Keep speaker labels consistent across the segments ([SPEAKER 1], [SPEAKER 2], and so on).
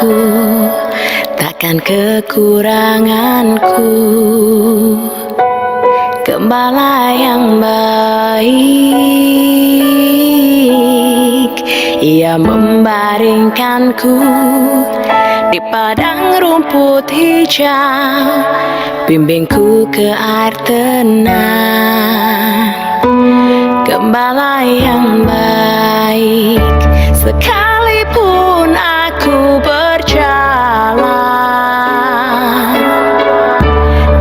[SPEAKER 1] aku, takkan kekuranganku. Gembala yang baik, ia membaringkanku di padang rumput hijau, bimbingku ke air tenang. Gembala yang baik, sekalipun aku berjalan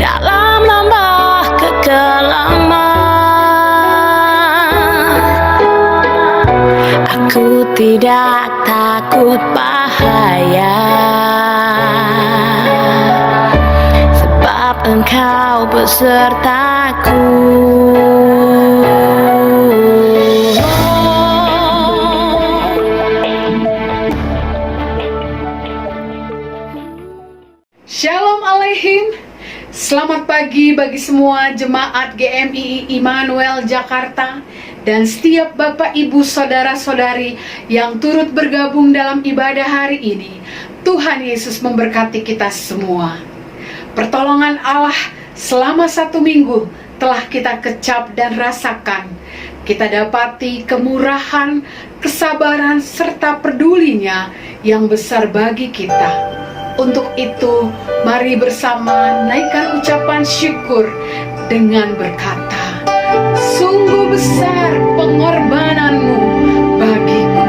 [SPEAKER 1] dalam lembah kekelaman, aku tidak takut bahaya, sebab Engkau besertaku.
[SPEAKER 2] Shalom Aleihim. Selamat pagi bagi semua jemaat GMII Immanuel Jakarta dan setiap Bapak Ibu Saudara-saudari yang turut bergabung dalam ibadah hari ini. Tuhan Yesus memberkati kita semua. Pertolongan Allah selama 1 minggu telah kita kecap dan rasakan. Kita dapati kemurahan, kesabaran, serta pedulinya yang besar bagi kita. Untuk itu, mari bersama naikkan ucapan syukur dengan berkata, sungguh besar pengorbananmu bagiku.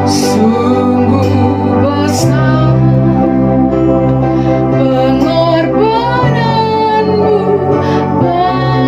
[SPEAKER 2] Sungguh besar pengorbananmu bagiku.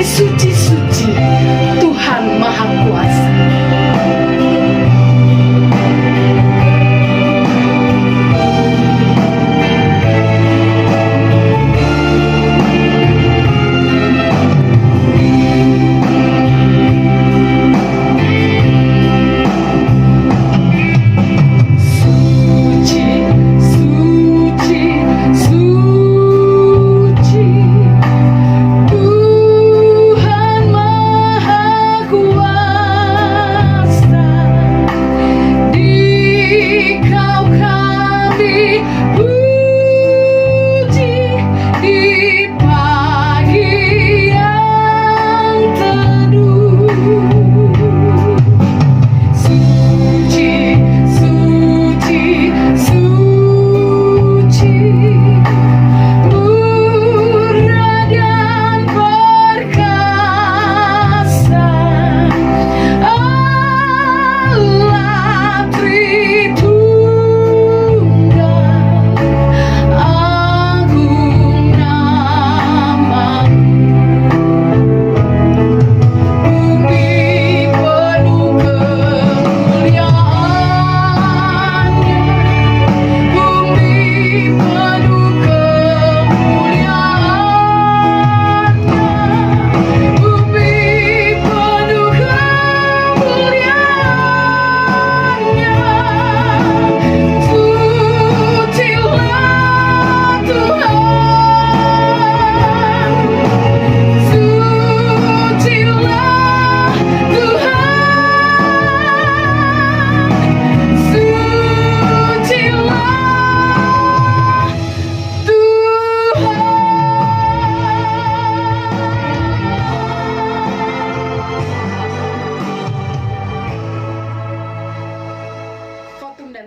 [SPEAKER 2] suci, suci, Tuhan Maha Kuasa.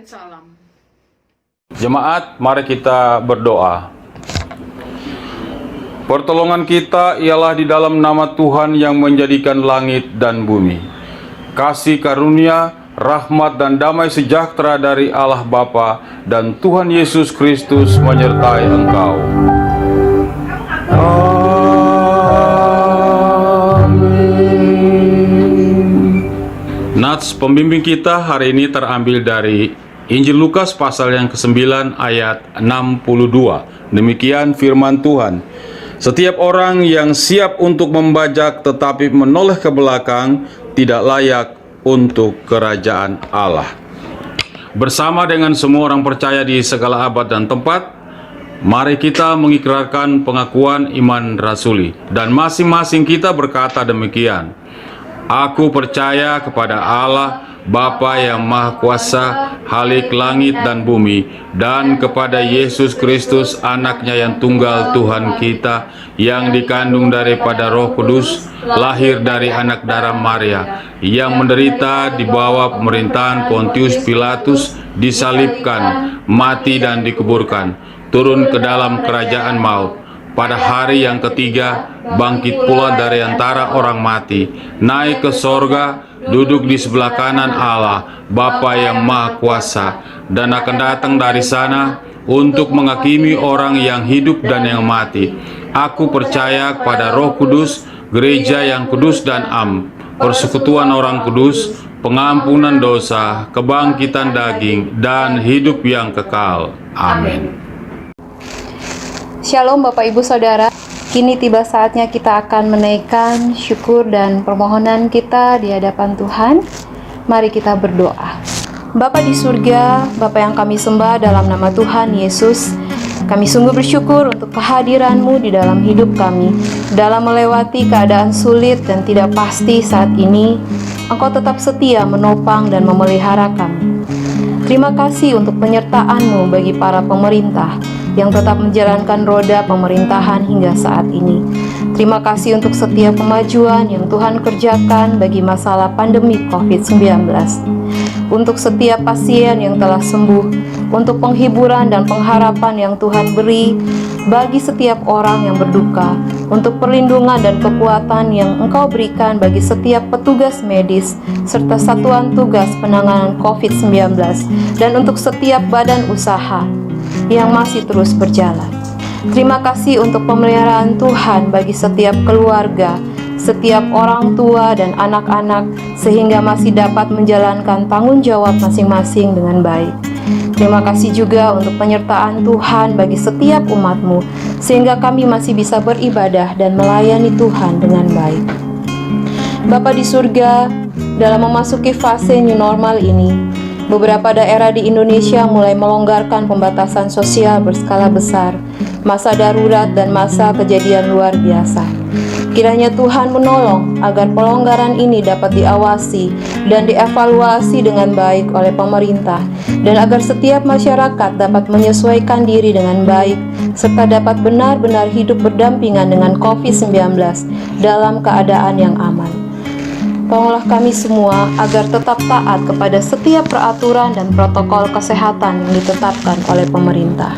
[SPEAKER 2] Salam.
[SPEAKER 3] Jemaat, mari kita berdoa. Pertolongan kita ialah di dalam nama Tuhan yang menjadikan langit dan bumi. Kasih karunia, rahmat dan damai sejahtera dari Allah Bapa dan Tuhan Yesus Kristus menyertai engkau. Amin. Nats pembimbing kita hari ini terambil dari Injil Lukas pasal yang ke-9 ayat 62. Demikian firman Tuhan. Setiap orang yang siap untuk membajak tetapi menoleh ke belakang tidak layak untuk kerajaan Allah. Bersama dengan semua orang percaya di segala abad dan tempat, mari kita mengikrarkan pengakuan iman rasuli. Dan masing-masing kita berkata demikian. Aku percaya kepada Allah, Bapa yang Maha Kuasa, Khalik langit dan bumi, dan kepada Yesus Kristus, anaknya yang tunggal Tuhan kita, yang dikandung daripada Roh Kudus, lahir dari anak darah Maria, yang menderita di bawah pemerintahan Pontius Pilatus, disalibkan, mati dan dikuburkan, turun ke dalam kerajaan maut. Pada hari yang ketiga, bangkit pula dari antara orang mati, naik ke sorga, duduk di sebelah kanan Allah, Bapa yang Maha Kuasa, dan akan datang dari sana untuk menghakimi orang yang hidup dan yang mati. Aku percaya kepada Roh Kudus, gereja yang kudus dan am, persekutuan orang kudus, pengampunan dosa, kebangkitan daging, dan hidup yang kekal. Amin.
[SPEAKER 4] Shalom Bapak Ibu Saudara, kini tiba saatnya kita akan menaikkan syukur dan permohonan kita di hadapan Tuhan. Mari kita berdoa. Bapa di surga, Bapa yang kami sembah dalam nama Tuhan Yesus, kami sungguh bersyukur untuk kehadiran-Mu di dalam hidup kami. Dalam melewati keadaan sulit dan tidak pasti saat ini, Engkau tetap setia menopang dan memelihara kami. Terima kasih untuk penyertaan-Mu bagi para pemerintah yang tetap menjalankan roda pemerintahan hingga saat ini. Terima kasih untuk setiap kemajuan yang Tuhan kerjakan bagi masalah pandemi COVID-19. Untuk setiap pasien yang telah sembuh, untuk penghiburan dan pengharapan yang Tuhan beri bagi setiap orang yang berduka, untuk perlindungan dan kekuatan yang Engkau berikan bagi setiap petugas medis, serta satuan tugas penanganan COVID-19, dan untuk setiap badan usaha yang masih terus berjalan. Terima kasih untuk pemeliharaan Tuhan bagi setiap keluarga, setiap orang tua dan anak-anak sehingga masih dapat menjalankan tanggung jawab masing-masing dengan baik. Terima kasih juga untuk penyertaan Tuhan bagi setiap umat-Mu, sehingga kami masih bisa beribadah dan melayani Tuhan dengan baik. Bapa di surga, dalam memasuki fase new normal ini, beberapa daerah di Indonesia mulai melonggarkan pembatasan sosial berskala besar, masa darurat dan masa kejadian luar biasa. Kiranya Tuhan menolong agar pelonggaran ini dapat diawasi dan dievaluasi dengan baik oleh pemerintah, dan agar setiap masyarakat dapat menyesuaikan diri dengan baik, serta dapat benar-benar hidup berdampingan dengan COVID-19 dalam keadaan yang aman. Tolonglah kami semua agar tetap taat kepada setiap peraturan dan protokol kesehatan yang ditetapkan oleh pemerintah.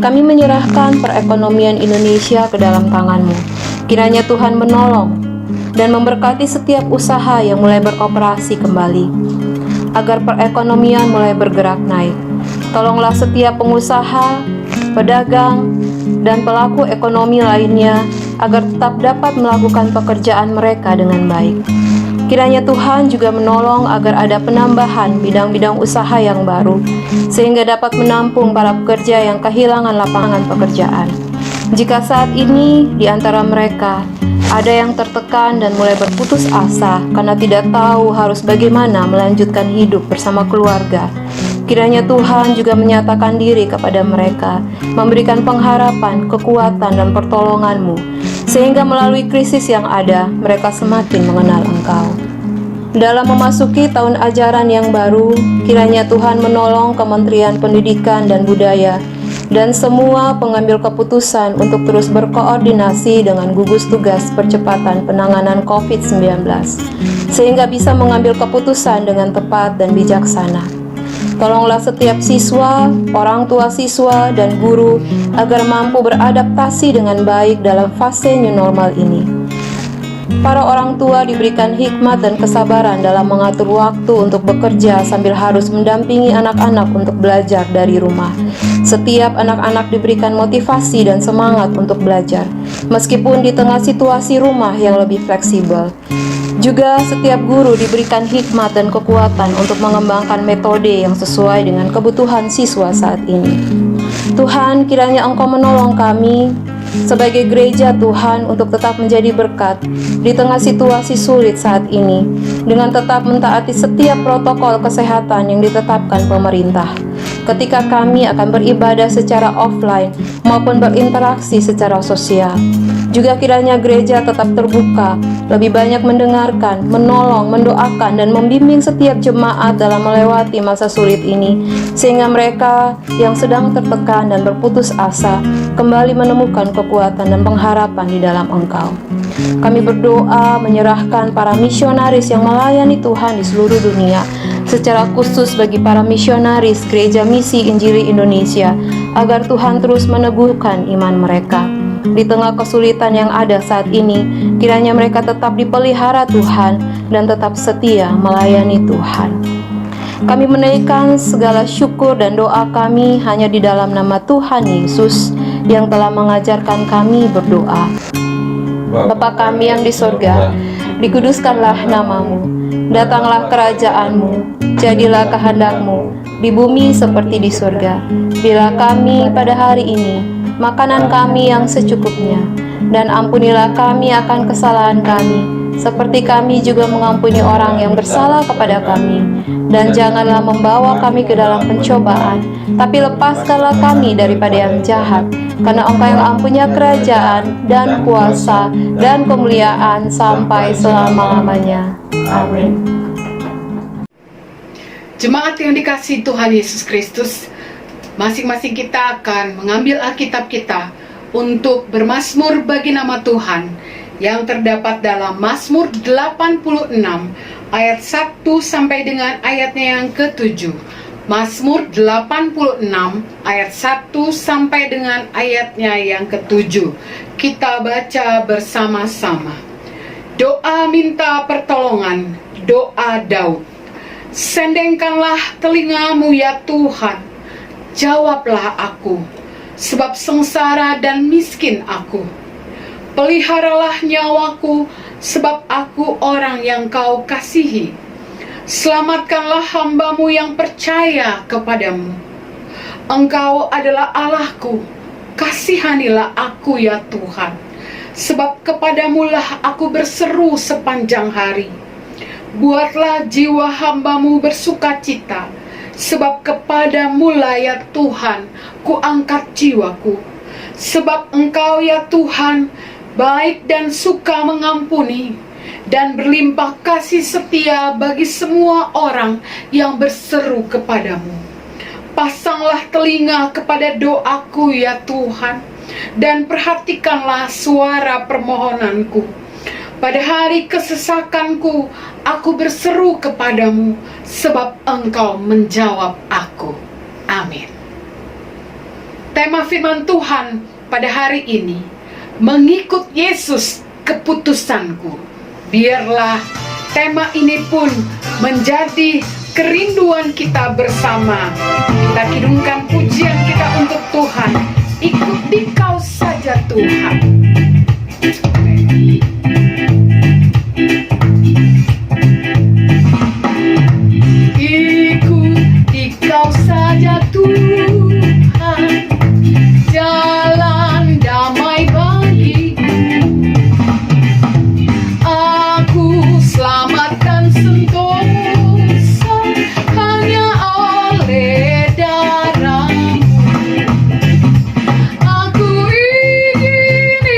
[SPEAKER 4] Kami menyerahkan perekonomian Indonesia ke dalam tangan-Mu. Kiranya Tuhan menolong dan memberkati setiap usaha yang mulai beroperasi kembali, agar perekonomian mulai bergerak naik. Tolonglah setiap pengusaha, pedagang, dan pelaku ekonomi lainnya agar tetap dapat melakukan pekerjaan mereka dengan baik. Kiranya Tuhan juga menolong agar ada penambahan bidang-bidang usaha yang baru, sehingga dapat menampung para pekerja yang kehilangan lapangan pekerjaan. Jika saat ini di antara mereka ada yang tertekan dan mulai berputus asa karena tidak tahu harus bagaimana melanjutkan hidup bersama keluarga, kiranya Tuhan juga menyatakan diri kepada mereka, memberikan pengharapan, kekuatan, dan pertolongan-Mu, sehingga melalui krisis yang ada, mereka semakin mengenal Engkau. Dalam memasuki tahun ajaran yang baru, kiranya Tuhan menolong Kementerian Pendidikan dan Budaya dan semua pengambil keputusan untuk terus berkoordinasi dengan gugus tugas percepatan penanganan COVID-19, sehingga bisa mengambil keputusan dengan tepat dan bijaksana. Tolonglah setiap siswa, orang tua siswa, dan guru agar mampu beradaptasi dengan baik dalam fase new normal ini. Para orang tua diberikan hikmat dan kesabaran dalam mengatur waktu untuk bekerja sambil harus mendampingi anak-anak untuk belajar dari rumah. Setiap anak-anak diberikan motivasi dan semangat untuk belajar, meskipun di tengah situasi rumah yang lebih fleksibel. Juga setiap guru diberikan hikmat dan kekuatan untuk mengembangkan metode yang sesuai dengan kebutuhan siswa saat ini. Tuhan, kiranya Engkau menolong kami sebagai gereja Tuhan untuk tetap menjadi berkat di tengah situasi sulit saat ini, dengan tetap mentaati setiap protokol kesehatan yang ditetapkan pemerintah. Ketika kami akan beribadah secara offline maupun berinteraksi secara sosial, juga kiranya gereja tetap terbuka, lebih banyak mendengarkan, menolong, mendoakan, dan membimbing setiap jemaat dalam melewati masa sulit ini, sehingga mereka yang sedang tertekan dan berputus asa kembali menemukan kekuatan dan pengharapan di dalam Engkau. Kami berdoa menyerahkan para misionaris yang melayani Tuhan di seluruh dunia, secara khusus bagi para misionaris Gereja Misi Injili Indonesia, agar Tuhan terus meneguhkan iman mereka. Di tengah kesulitan yang ada saat ini, kiranya mereka tetap dipelihara Tuhan dan tetap setia melayani Tuhan. Kami menaikkan segala syukur dan doa kami hanya di dalam nama Tuhan Yesus yang telah mengajarkan kami berdoa. Bapa kami yang di sorga, dikuduskanlah namamu, datanglah kerajaan-Mu, jadilah kehendak-Mu di bumi seperti di sorga. Bila kami pada hari ini makanan kami yang secukupnya, dan ampunilah kami akan kesalahan kami, seperti kami juga mengampuni orang yang bersalah kepada kami. Dan janganlah membawa kami ke dalam pencobaan, tapi lepaskanlah kami daripada yang jahat, karena Engkau yang mempunyai kerajaan dan kuasa dan kemuliaan sampai selama-lamanya. Amin.
[SPEAKER 2] Jemaat yang dikasihi Tuhan Yesus Kristus, masing-masing kita akan mengambil Alkitab kita untuk bermazmur bagi nama Tuhan yang terdapat dalam Mazmur 86 ayat 1 sampai dengan ayatnya yang ke-7. Mazmur 86 ayat 1 sampai dengan ayatnya yang ke-7. Kita baca bersama-sama. Doa minta pertolongan, doa Daud. Sendengkanlah telingamu ya Tuhan, jawablah aku, sebab sengsara dan miskin aku. Peliharalah nyawaku sebab aku orang yang kau kasihi. Selamatkanlah hamba-Mu yang percaya kepadamu. Engkau adalah Allahku, kasihanilah aku ya Tuhan, sebab kepadamu-lah aku berseru sepanjang hari. Buatlah jiwa hamba-Mu bersukacita, sebab kepadamu-lah ya Tuhan ku angkat jiwaku. Sebab Engkau ya Tuhan baik dan suka mengampuni, dan berlimpah kasih setia bagi semua orang yang berseru kepadamu. Pasanglah telinga kepada doaku ya Tuhan, dan perhatikanlah suara permohonanku. Pada hari kesesakanku, aku berseru kepadamu, sebab Engkau menjawab aku. Amin. Tema firman Tuhan pada hari ini, mengikut Yesus keputusanku. Biarlah tema ini pun menjadi kerinduan kita bersama. Kita kidungkan pujian kita untuk Tuhan. Ikuti Kau saja Tuhan. Ikuti Kau saja Tuhan, jalan damai bagiku. Aku selamat dan sentosa hanya oleh darah-Mu. Aku ingin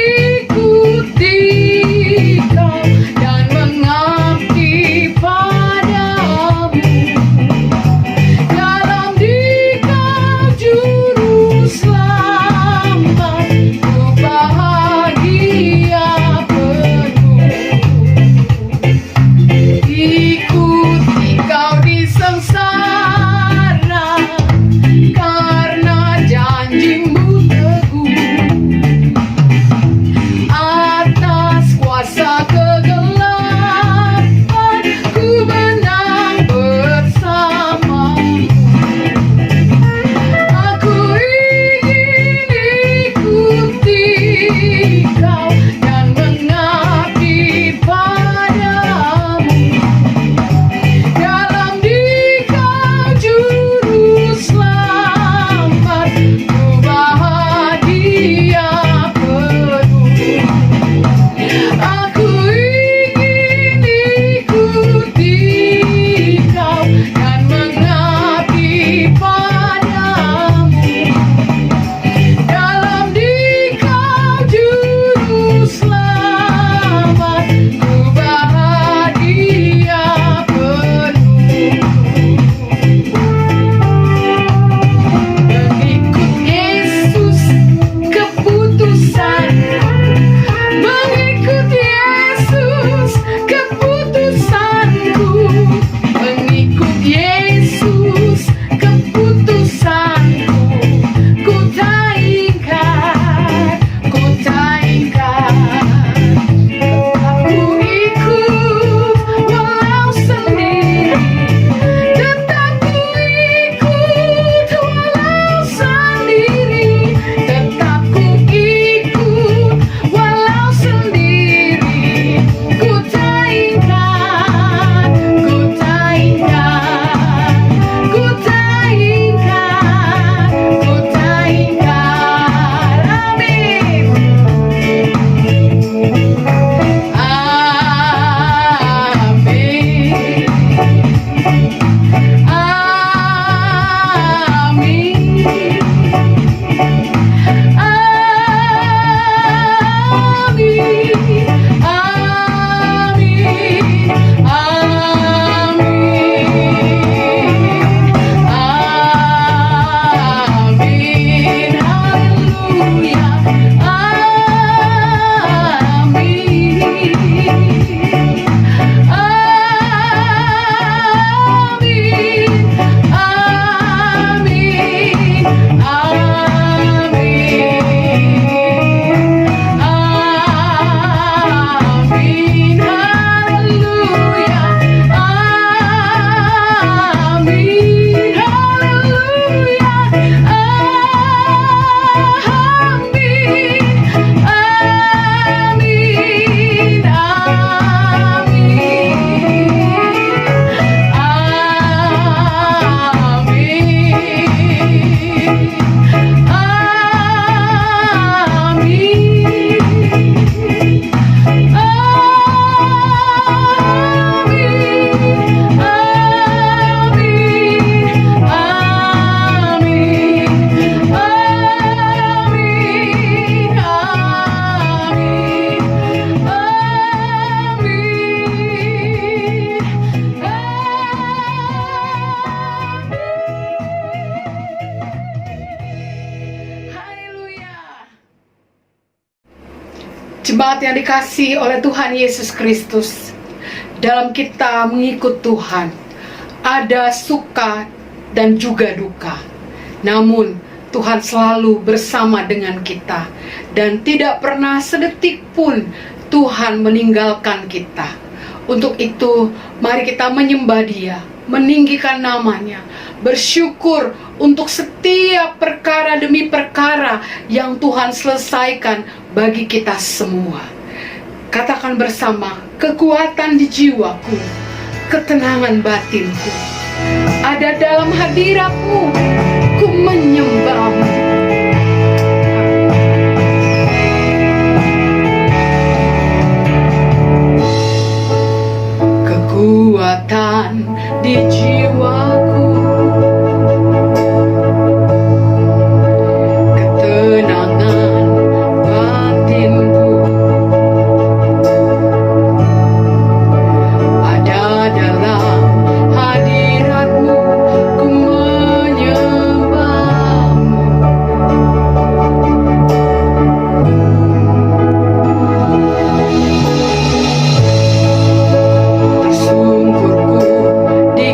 [SPEAKER 2] Jemaat yang dikasihi oleh Tuhan Yesus Kristus, dalam kita mengikut Tuhan, ada suka dan juga duka. Namun, Tuhan selalu bersama dengan kita, dan tidak pernah sedetik pun Tuhan meninggalkan kita. Untuk itu, mari kita menyembah Dia, meninggikan namanya, bersyukur untuk setiap perkara demi perkara yang Tuhan selesaikan bagi kita semua. Katakan bersama, kekuatan di jiwaku, ketenangan batinku, ada dalam hadirat-Mu, ku menyembah-Mu. Kekuatan di jiwaku, ketenangan batinku, ada dalam hadirat-Mu, ku menyembah-Mu. Tersungkurku di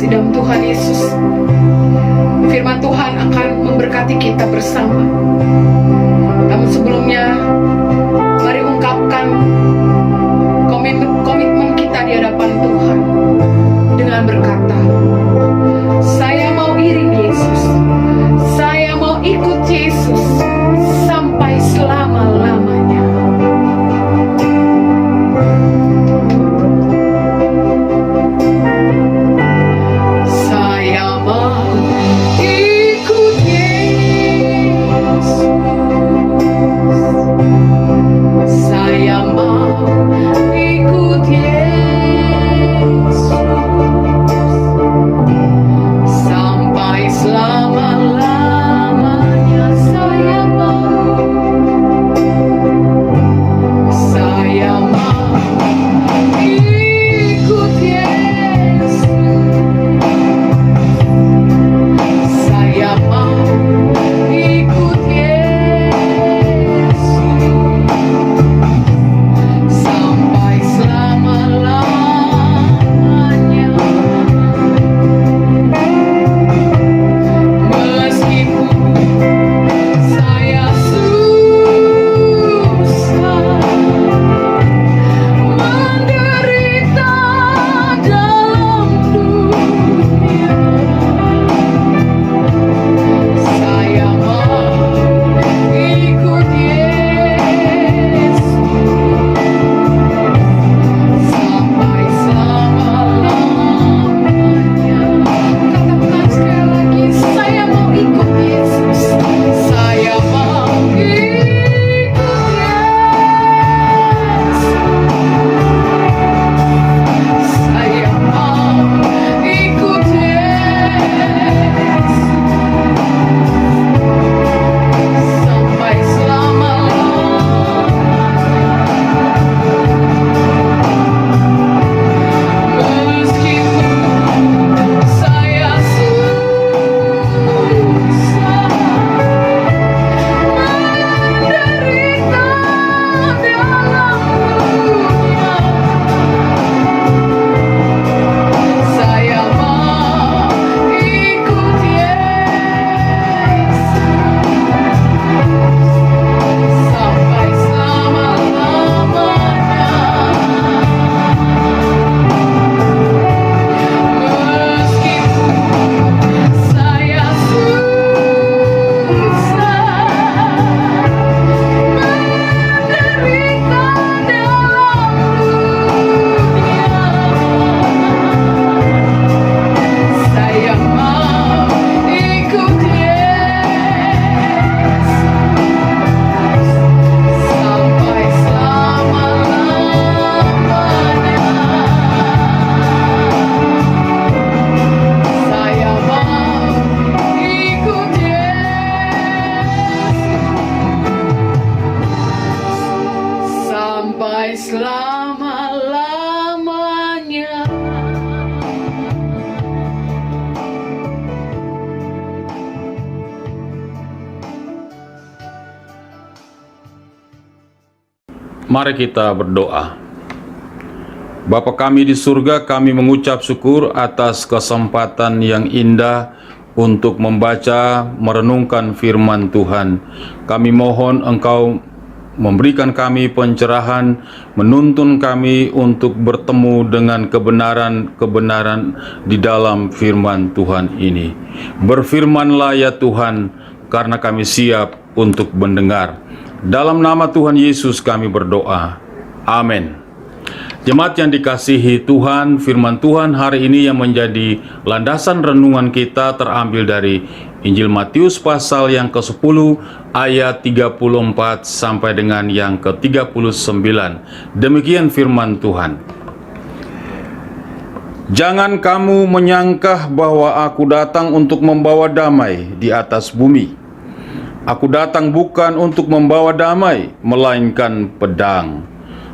[SPEAKER 2] kasih dalam Tuhan Yesus, firman Tuhan akan memberkati kita bersama. Namun sebelumnya, mari ungkapkan komitmen kita di hadapan Tuhan dengan berkata, saya mau iring Yesus, saya mau ikut Yesus sampai selama-lamanya. Saya mau ikut Yesus, saya mau ikut Yesus sampai selama-lamanya. Saya mau ikut Yesus, saya mau ikut Yesus sampai selama-lamanya. Meskipun saya susah menderita dalam dunia, saya mau ikut Yesus sampai selama-lamanya. Katakan sekali lagi, saya mau ikut Yesus, saya mau ikut Yesus, saya mau ikut Yesus sampai selama-lamanya. Meskipun saya susah menderita dalam dunia, saya mau ikut Yesus sampai selama-lamanya. Meskipun saya susah menderita dalam dunia, saya mau ikut Yesus sampai selama-lamanya. Saya mau ikut Yesus sampai selama-lamanya.
[SPEAKER 3] Mari kita berdoa. Bapa kami di surga, kami mengucap syukur atas kesempatan yang indah untuk membaca, merenungkan firman Tuhan. Kami mohon Engkau memberikan kami pencerahan, menuntun kami untuk bertemu dengan kebenaran-kebenaran di dalam firman Tuhan ini. Berfirmanlah ya Tuhan, karena kami siap untuk mendengar. Dalam nama Tuhan Yesus kami berdoa. Amin. Jemaat yang dikasihi Tuhan, firman Tuhan hari ini yang menjadi landasan renungan kita terambil dari Injil Matius pasal yang ke-10 ayat 34 sampai dengan yang ke-39. Demikian firman Tuhan. Jangan kamu menyangka bahwa aku datang untuk membawa damai di atas bumi. Aku datang bukan untuk membawa damai, melainkan pedang.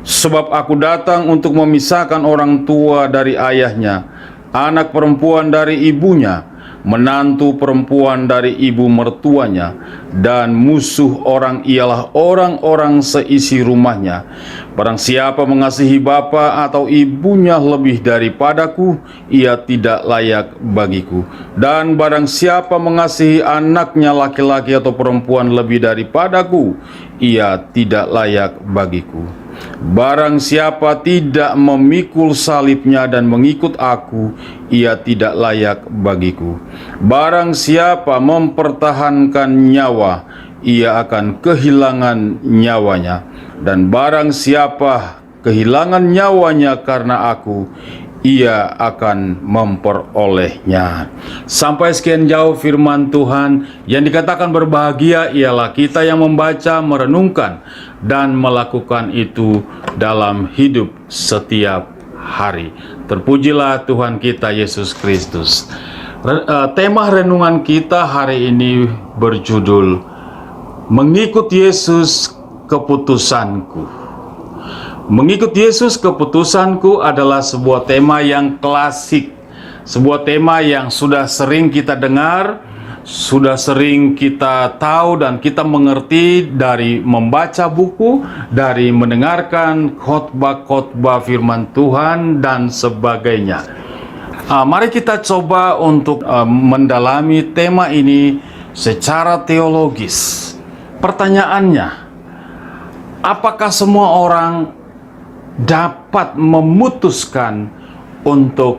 [SPEAKER 3] Sebab aku datang untuk memisahkan orang tua dari ayahnya, anak perempuan dari ibunya, menantu perempuan dari ibu mertuanya, dan musuh orang ialah orang-orang seisi rumahnya. Barang siapa mengasihi bapa atau ibunya lebih daripadaku, ia tidak layak bagiku. Dan barang siapa mengasihi anaknya laki-laki atau perempuan lebih daripadaku, ia tidak layak bagiku. Barang siapa tidak memikul salibnya dan mengikut aku, ia tidak layak bagiku. Barang siapa mempertahankan nyawa, ia akan kehilangan nyawanya. Dan barang siapa kehilangan nyawanya karena aku, ia akan memperolehnya. Sampai sekian jauh firman Tuhan. Yang dikatakan berbahagia ialah kita yang membaca, merenungkan, dan melakukan itu dalam hidup setiap hari. Terpujilah Tuhan kita Yesus Kristus. Tema renungan kita hari ini berjudul Mengikut Yesus Keputusanku. Mengikut Yesus keputusanku adalah sebuah tema yang klasik, sebuah tema yang sudah sering kita dengar, sudah sering kita tahu dan kita mengerti dari membaca buku, dari mendengarkan khotbah-khotbah firman Tuhan dan sebagainya. Mari kita coba untuk mendalami tema ini secara teologis. Pertanyaannya, apakah semua orang dapat memutuskan untuk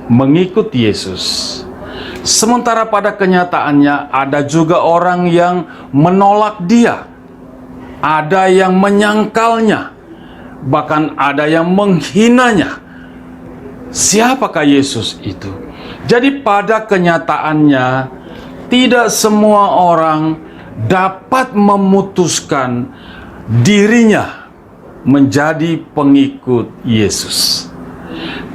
[SPEAKER 3] mengikut Yesus? Sementara pada kenyataannya ada juga orang yang menolak Dia, ada yang menyangkalnya, bahkan ada yang menghinanya. Siapakah Yesus itu? Jadi pada kenyataannya tidak semua orang dapat memutuskan dirinya menjadi pengikut Yesus.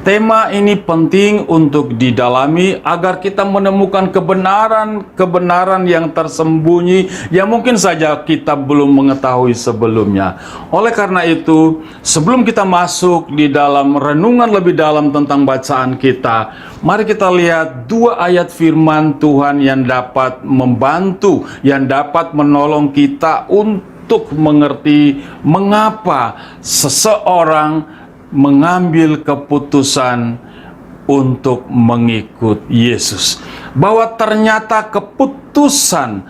[SPEAKER 3] Tema ini penting untuk didalami agar kita menemukan kebenaran yang tersembunyi yang mungkin saja kita belum mengetahui sebelumnya. Oleh karena itu, sebelum kita masuk di dalam renungan lebih dalam tentang bacaan kita, mari kita lihat dua ayat firman Tuhan yang dapat membantu, yang dapat menolong kita untuk mengerti mengapa seseorang mengambil keputusan untuk mengikut Yesus. Bahwa ternyata keputusan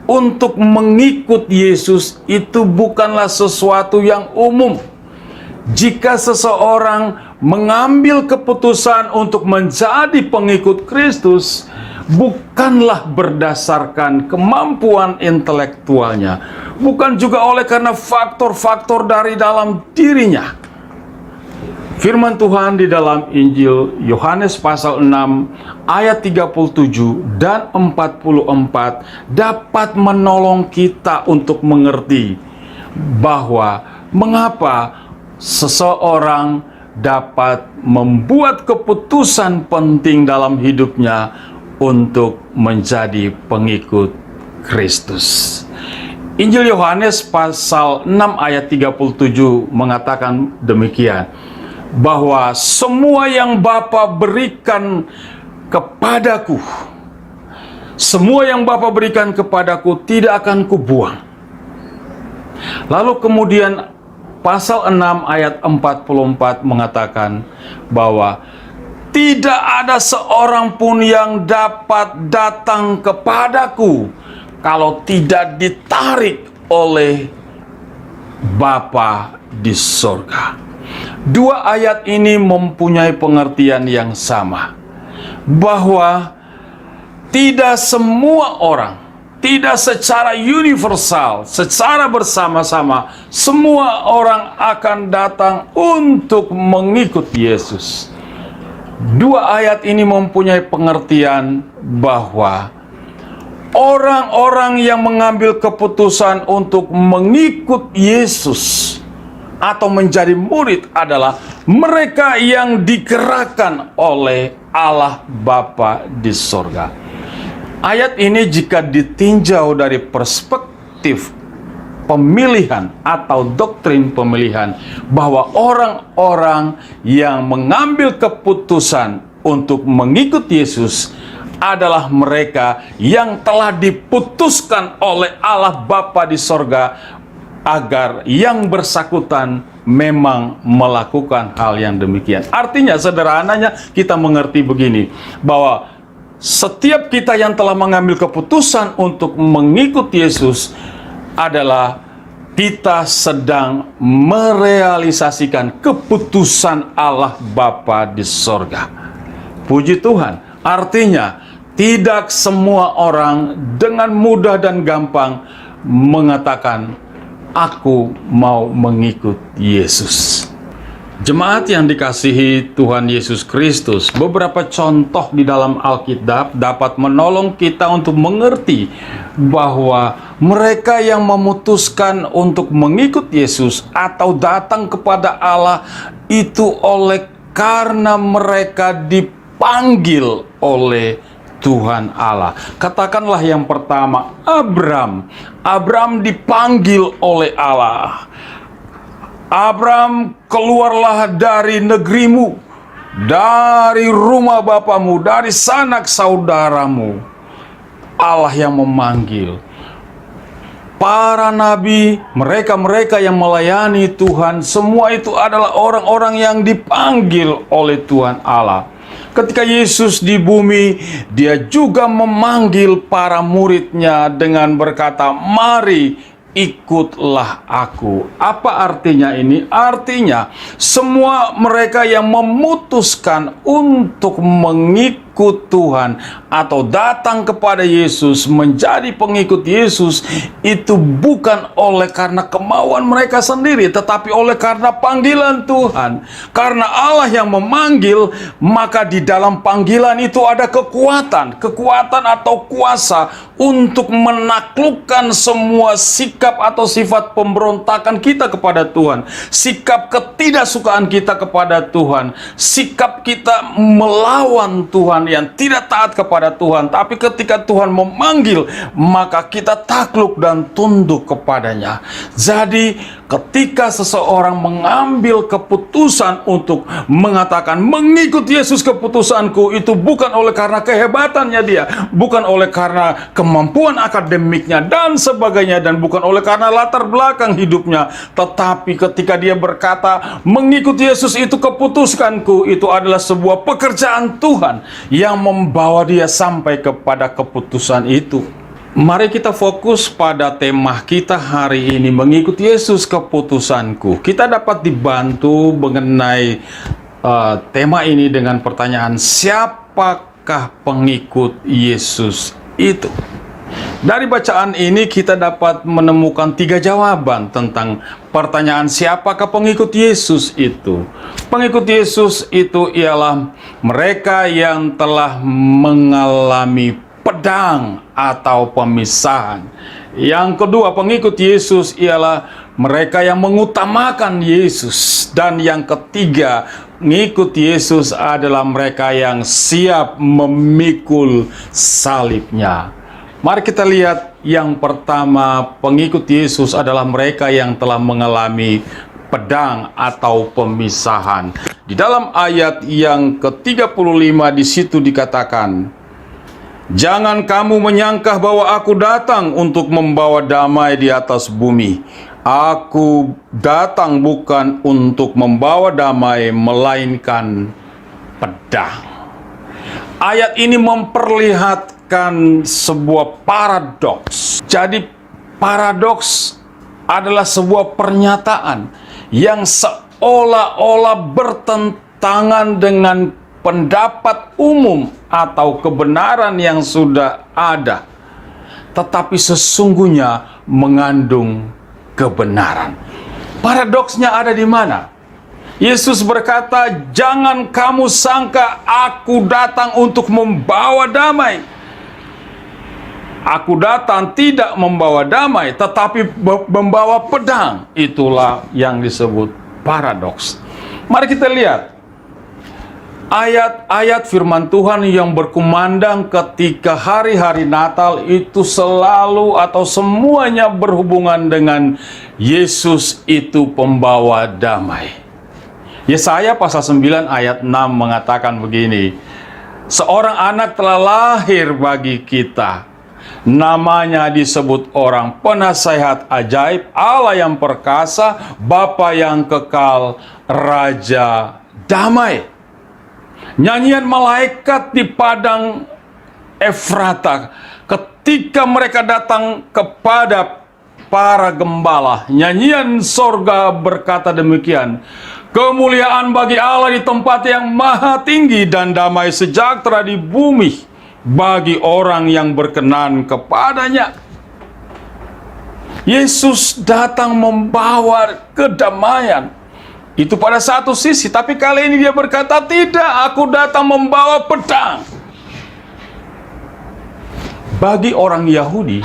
[SPEAKER 3] untuk mengikut Yesus itu bukanlah sesuatu yang umum. Jika seseorang mengambil keputusan untuk menjadi pengikut Kristus, bukanlah berdasarkan kemampuan intelektualnya, bukan juga oleh karena faktor-faktor dari dalam dirinya. Firman Tuhan di dalam Injil Yohanes pasal 6 ayat 37 dan 44 dapat menolong kita untuk mengerti bahwa mengapa seseorang dapat membuat keputusan penting dalam hidupnya untuk menjadi pengikut Kristus. Injil Yohanes pasal 6 ayat 37 mengatakan demikian, bahwa semua yang Bapa berikan kepadaku, semua yang Bapa berikan kepadaku tidak akan kubuang. Lalu kemudian pasal 6 ayat 44 mengatakan bahwa tidak ada seorang pun yang dapat datang kepadaku kalau tidak ditarik oleh Bapa di sorga. Dua ayat ini mempunyai pengertian yang sama, bahwa tidak semua orang, tidak secara universal, secara bersama-sama, semua orang akan datang untuk mengikut Yesus. Dua ayat ini mempunyai pengertian bahwa orang-orang yang mengambil keputusan untuk mengikut Yesus atau menjadi murid adalah mereka yang digerakkan oleh Allah Bapa di sorga. Ayat ini jika ditinjau dari perspektif pemilihan atau doktrin pemilihan, bahwa orang-orang yang mengambil keputusan untuk mengikut Yesus adalah mereka yang telah diputuskan oleh Allah Bapa di sorga agar yang bersangkutan memang melakukan hal yang demikian. Artinya sederhananya kita mengerti begini, bahwa setiap kita yang telah mengambil keputusan untuk mengikuti Yesus adalah kita sedang merealisasikan keputusan Allah Bapa di sorga. Puji Tuhan. Artinya tidak semua orang dengan mudah dan gampang mengatakan, aku mau mengikut Yesus. Jemaat yang dikasihi Tuhan Yesus Kristus, beberapa contoh di dalam Alkitab dapat menolong kita untuk mengerti bahwa mereka yang memutuskan untuk mengikut Yesus atau datang kepada Allah itu oleh karena mereka dipanggil oleh Tuhan Allah. Katakanlah yang pertama, Abram. Abram dipanggil oleh Allah. Abram, keluarlah dari negerimu, dari rumah bapamu, dari sanak saudaramu. Allah yang memanggil. Para nabi, mereka-mereka yang melayani Tuhan, semua itu adalah orang-orang yang dipanggil oleh Tuhan Allah. Ketika Yesus di bumi, dia juga memanggil para muridnya dengan berkata, mari ikutlah aku. Apa artinya ini? Artinya semua mereka yang memutuskan untuk mengikut Tuhan atau datang kepada Yesus, menjadi pengikut Yesus, itu bukan oleh karena kemauan mereka sendiri, tetapi oleh karena panggilan Tuhan. Karena Allah yang memanggil, maka di dalam panggilan itu ada kekuatan atau kuasa untuk menaklukkan semua sikap atau sifat pemberontakan kita kepada Tuhan, sikap ketidaksukaan kita kepada Tuhan, sikap kita melawan Tuhan yang tidak taat kepada Tuhan. Tapi ketika Tuhan memanggil, maka kita takluk dan tunduk kepadanya. Jadi ketika seseorang mengambil keputusan untuk mengatakan mengikut Yesus, keputusanku itu bukan oleh karena kehebatannya dia, bukan oleh karena kemampuan akademiknya dan sebagainya, dan bukan oleh karena latar belakang hidupnya, tetapi ketika dia berkata mengikut Yesus itu keputusanku, itu adalah sebuah pekerjaan Tuhan yang membawa dia sampai kepada keputusan itu. Mari kita fokus pada tema kita hari ini, mengikut Yesus keputusanku. Kita dapat dibantu mengenai tema ini dengan pertanyaan, siapakah pengikut Yesus itu? Dari bacaan ini kita dapat menemukan 3 jawaban tentang pertanyaan siapakah pengikut Yesus itu. Pengikut Yesus itu ialah mereka yang telah mengalami pedang atau pemisahan. Yang kedua, pengikut Yesus ialah mereka yang mengutamakan Yesus. Dan yang ketiga, pengikut Yesus adalah mereka yang siap memikul salibnya. Mari kita lihat yang pertama, pengikut Yesus adalah mereka yang telah mengalami pedang atau pemisahan. Di dalam ayat yang ke-35 di situ dikatakan, jangan kamu menyangka bahwa aku datang untuk membawa damai di atas bumi. Aku datang bukan untuk membawa damai, melainkan pedang. Ayat ini memperlihatkan sebuah paradoks. Jadi paradoks adalah sebuah pernyataan yang seolah-olah bertentangan dengan pendapat umum atau kebenaran yang sudah ada, tetapi sesungguhnya mengandung kebenaran. Paradoksnya ada di mana? Yesus berkata, jangan kamu sangka aku datang untuk membawa damai. Aku datang tidak membawa damai, tetapi membawa pedang. Itulah yang disebut paradoks. Mari kita lihat ayat-ayat firman Tuhan yang berkumandang ketika hari-hari Natal itu selalu atau semuanya berhubungan dengan Yesus itu pembawa damai. Yesaya pasal 9 ayat 6 mengatakan begini, seorang anak telah lahir bagi kita. Namanya disebut orang penasehat ajaib, Allah yang perkasa, Bapa yang kekal, Raja damai. Nyanyian malaikat di padang Efrata ketika mereka datang kepada para gembala, nyanyian sorga berkata demikian: kemuliaan bagi Allah di tempat yang maha tinggi, dan damai sejahtera di bumi bagi orang yang berkenan kepadanya. Yesus datang membawa kedamaian. Itu pada satu sisi, tapi kali ini dia berkata, tidak, aku datang membawa pedang. Bagi orang Yahudi,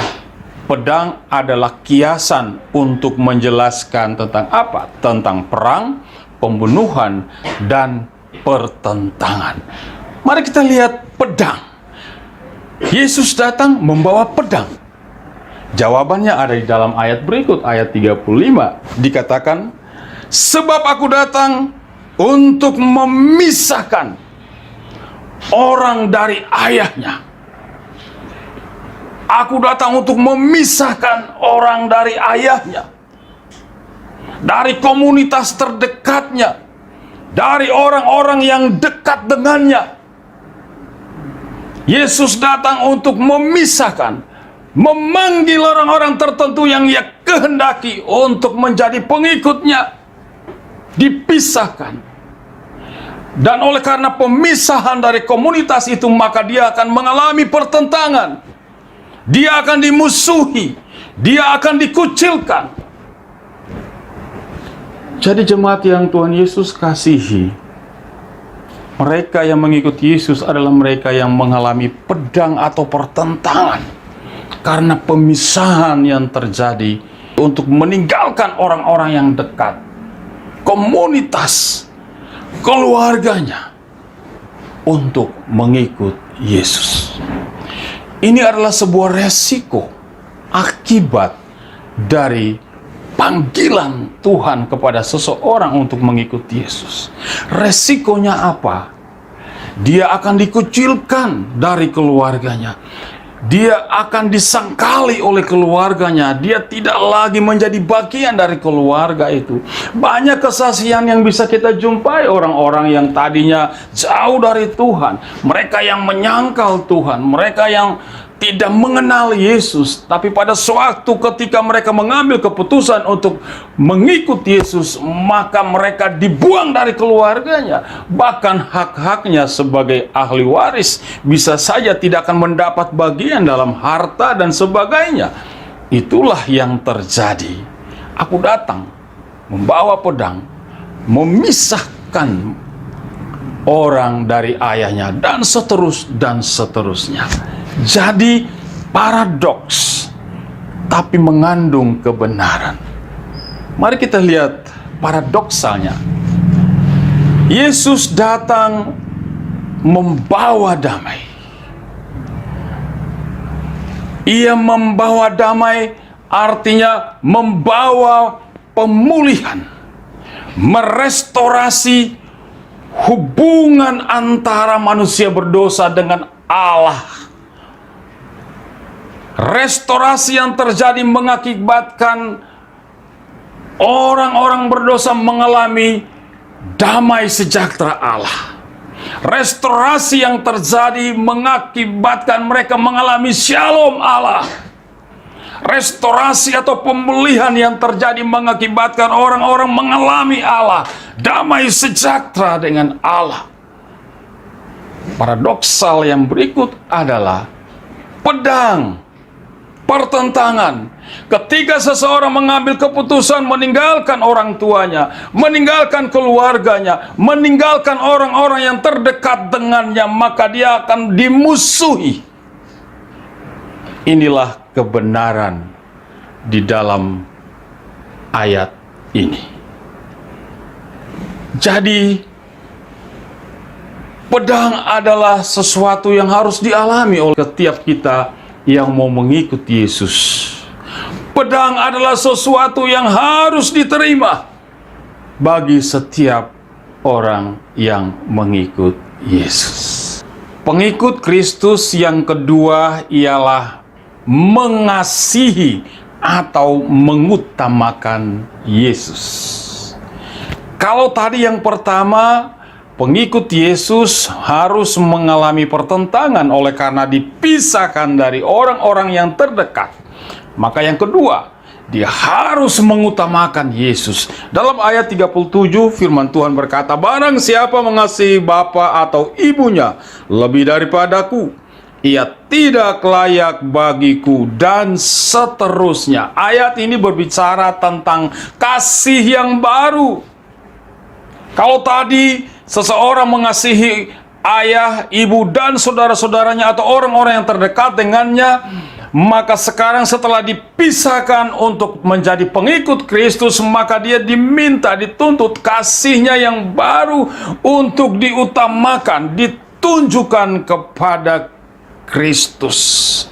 [SPEAKER 3] pedang adalah kiasan untuk menjelaskan tentang apa? Tentang perang, pembunuhan, dan pertentangan. Mari kita lihat pedang. Yesus datang membawa pedang. Jawabannya ada di dalam ayat berikut, ayat 35. Dikatakan, sebab aku datang untuk memisahkan orang dari ayahnya. Aku datang untuk memisahkan orang dari ayahnya, dari komunitas terdekatnya, dari orang-orang yang dekat dengannya. Yesus datang untuk memisahkan, memanggil orang-orang tertentu yang ia kehendaki untuk menjadi pengikutnya, dipisahkan. Dan oleh karena pemisahan dari komunitas itu, maka dia akan mengalami pertentangan. Dia akan dimusuhi, dia akan dikucilkan. Jadi jemaat yang Tuhan Yesus kasihi, mereka yang mengikuti Yesus adalah mereka yang mengalami pedang atau pertentangan karena pemisahan yang terjadi untuk meninggalkan orang-orang yang dekat, komunitas, keluarganya, untuk mengikut Yesus. Ini adalah sebuah resiko akibat dari panggilan Tuhan kepada seseorang untuk mengikuti Yesus. Resikonya apa? Dia akan dikucilkan dari keluarganya. Dia akan disangkali oleh keluarganya. Dia tidak lagi menjadi bagian dari keluarga itu. Banyak kesaksian yang bisa kita jumpai, orang-orang yang tadinya jauh dari Tuhan, mereka yang menyangkal Tuhan, mereka yang tidak mengenal Yesus, tapi pada suatu ketika mereka mengambil keputusan untuk mengikuti Yesus, maka mereka dibuang dari keluarganya. Bahkan hak-haknya sebagai ahli waris bisa saja tidak akan mendapat bagian dalam harta dan sebagainya. Itulah yang terjadi. Aku datang membawa pedang, memisahkan orang dari ayahnya, dan seterusnya. Jadi paradoks, tapi mengandung kebenaran. Mari kita lihat paradoksalnya. Yesus datang membawa damai. Ia membawa damai artinya membawa pemulihan, merestorasi hubungan antara manusia berdosa dengan Allah. Restorasi yang terjadi mengakibatkan orang-orang berdosa mengalami damai sejahtera Allah. Restorasi yang terjadi mengakibatkan mereka mengalami shalom Allah. Restorasi atau pemulihan yang terjadi mengakibatkan orang-orang mengalami Allah, damai sejahtera dengan Allah. Paradoksal yang berikut adalah pedang, pertentangan. Ketika seseorang mengambil keputusan meninggalkan orang tuanya, meninggalkan keluarganya, meninggalkan orang-orang yang terdekat dengannya, maka dia akan dimusuhi. Inilah kebenaran di dalam ayat ini. Jadi pedang adalah sesuatu yang harus dialami oleh setiap kita yang mau mengikuti Yesus. Pedang adalah sesuatu yang harus diterima bagi setiap orang yang mengikut Yesus. Pengikut Kristus yang kedua ialah mengasihi atau mengutamakan Yesus. Kalau tadi yang pertama, pengikut Yesus harus mengalami pertentangan oleh karena dipisahkan dari orang-orang yang terdekat. Maka yang kedua, dia harus mengutamakan Yesus. Dalam ayat 37 firman Tuhan berkata, barang siapa mengasihi bapa atau ibunya lebih daripadaku, ia tidak layak bagiku, dan seterusnya. Ayat ini berbicara tentang kasih yang baru. Kalau tadi seseorang mengasihi ayah, ibu, dan saudara-saudaranya atau orang-orang yang terdekat dengannya, maka sekarang setelah dipisahkan untuk menjadi pengikut Kristus, maka dia diminta, dituntut kasihnya yang baru untuk diutamakan, ditunjukkan kepada Kristus.